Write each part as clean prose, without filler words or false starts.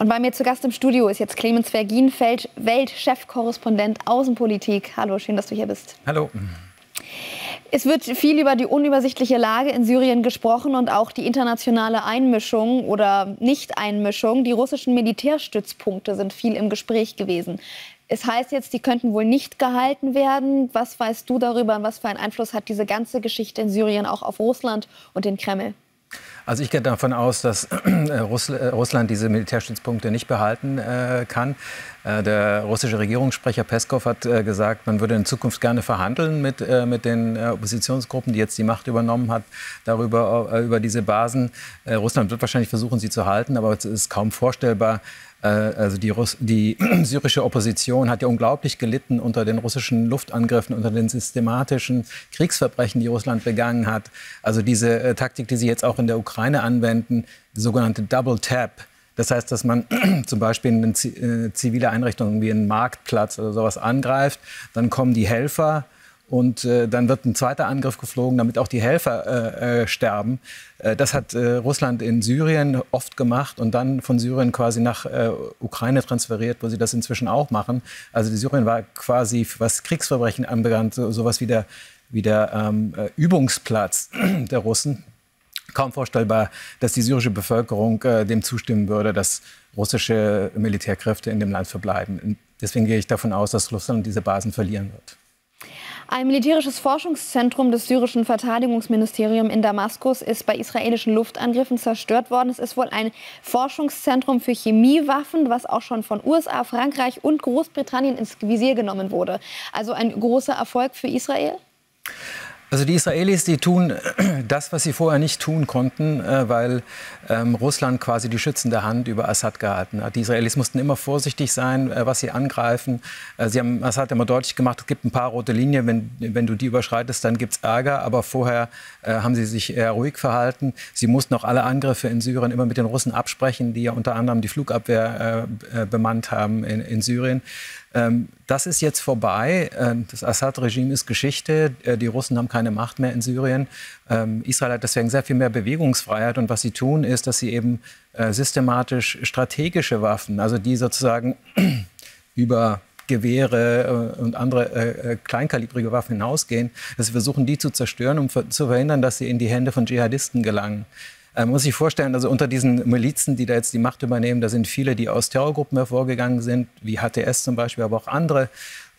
Und bei mir zu Gast im Studio ist jetzt Clemens Vergien, Weltchefkorrespondent Außenpolitik. Hallo, schön, dass du hier bist. Hallo. Es wird viel über die unübersichtliche Lage in Syrien gesprochen und auch die internationale Einmischung oder Nicht-Einmischung. Die russischen Militärstützpunkte sind viel im Gespräch gewesen. Es heißt jetzt, die könnten wohl nicht gehalten werden. Was weißt du darüber und was für einen Einfluss hat diese ganze Geschichte in Syrien auch auf Russland und den Kreml? Also ich gehe davon aus, dass Russland diese Militärstützpunkte nicht behalten kann. Der russische Regierungssprecher Peskov hat gesagt, man würde in Zukunft gerne verhandeln mit den Oppositionsgruppen, die jetzt die Macht übernommen hat, über diese Basen. Russland wird wahrscheinlich versuchen, sie zu halten, aber es ist kaum vorstellbar. Also die syrische Opposition hat ja unglaublich gelitten unter den russischen Luftangriffen, unter den systematischen Kriegsverbrechen, die Russland begangen hat. Also diese Taktik, die sie jetzt auch in der Ukraine anwenden, die sogenannte Double Tap. Das heißt, dass man zum Beispiel eine zivile Einrichtung wie einen Marktplatz oder sowas angreift, dann kommen die Helfer und dann wird ein zweiter Angriff geflogen, damit auch die Helfer sterben. Das hat Russland in Syrien oft gemacht und dann von Syrien quasi nach Ukraine transferiert, wo sie das inzwischen auch machen. Also die Syrien war quasi, was Kriegsverbrechen anbelangt, sowas wie der Übungsplatz der Russen. Kaum vorstellbar, dass die syrische Bevölkerung dem zustimmen würde, dass russische Militärkräfte in dem Land verbleiben. Deswegen gehe ich davon aus, dass Russland diese Basen verlieren wird. Ein militärisches Forschungszentrum des syrischen Verteidigungsministeriums in Damaskus ist bei israelischen Luftangriffen zerstört worden. Es ist wohl ein Forschungszentrum für Chemiewaffen, was auch schon von USA, Frankreich und Großbritannien ins Visier genommen wurde. Also ein großer Erfolg für Israel? Also die Israelis, die tun das, was sie vorher nicht tun konnten, weil Russland quasi die schützende Hand über Assad gehalten hat. Die Israelis mussten immer vorsichtig sein, was sie angreifen. Sie haben Assad immer deutlich gemacht, es gibt ein paar rote Linien, wenn du die überschreitest, dann gibt es Ärger. Aber vorher haben sie sich eher ruhig verhalten. Sie mussten auch alle Angriffe in Syrien immer mit den Russen absprechen, die ja unter anderem die Flugabwehr bemannt haben in Syrien. Das ist jetzt vorbei. Das Assad-Regime ist Geschichte. Die Russen haben keine Macht mehr in Syrien. Israel hat deswegen sehr viel mehr Bewegungsfreiheit. Und was sie tun, ist, dass sie eben systematisch strategische Waffen, also die sozusagen über Gewehre und andere kleinkalibrige Waffen hinausgehen, dass sie versuchen, die zu zerstören, um zu verhindern, dass sie in die Hände von Dschihadisten gelangen. Muss ich vorstellen, also unter diesen Milizen, die da jetzt die Macht übernehmen, da sind viele, die aus Terrorgruppen hervorgegangen sind, wie HTS zum Beispiel, aber auch andere.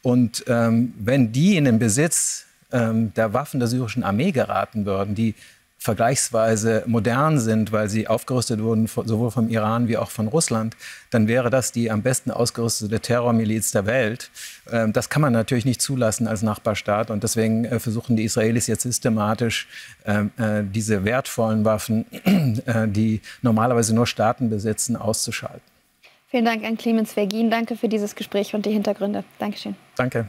Und wenn die in den Besitz der Waffen der syrischen Armee geraten würden, die vergleichsweise modern sind, weil sie aufgerüstet wurden, sowohl vom Iran wie auch von Russland, dann wäre das die am besten ausgerüstete Terrormiliz der Welt. Das kann man natürlich nicht zulassen als Nachbarstaat. Und deswegen versuchen die Israelis jetzt systematisch, diese wertvollen Waffen, die normalerweise nur Staaten besitzen, auszuschalten. Vielen Dank an Clemens Vergien. Danke für dieses Gespräch und die Hintergründe. Dankeschön. Danke.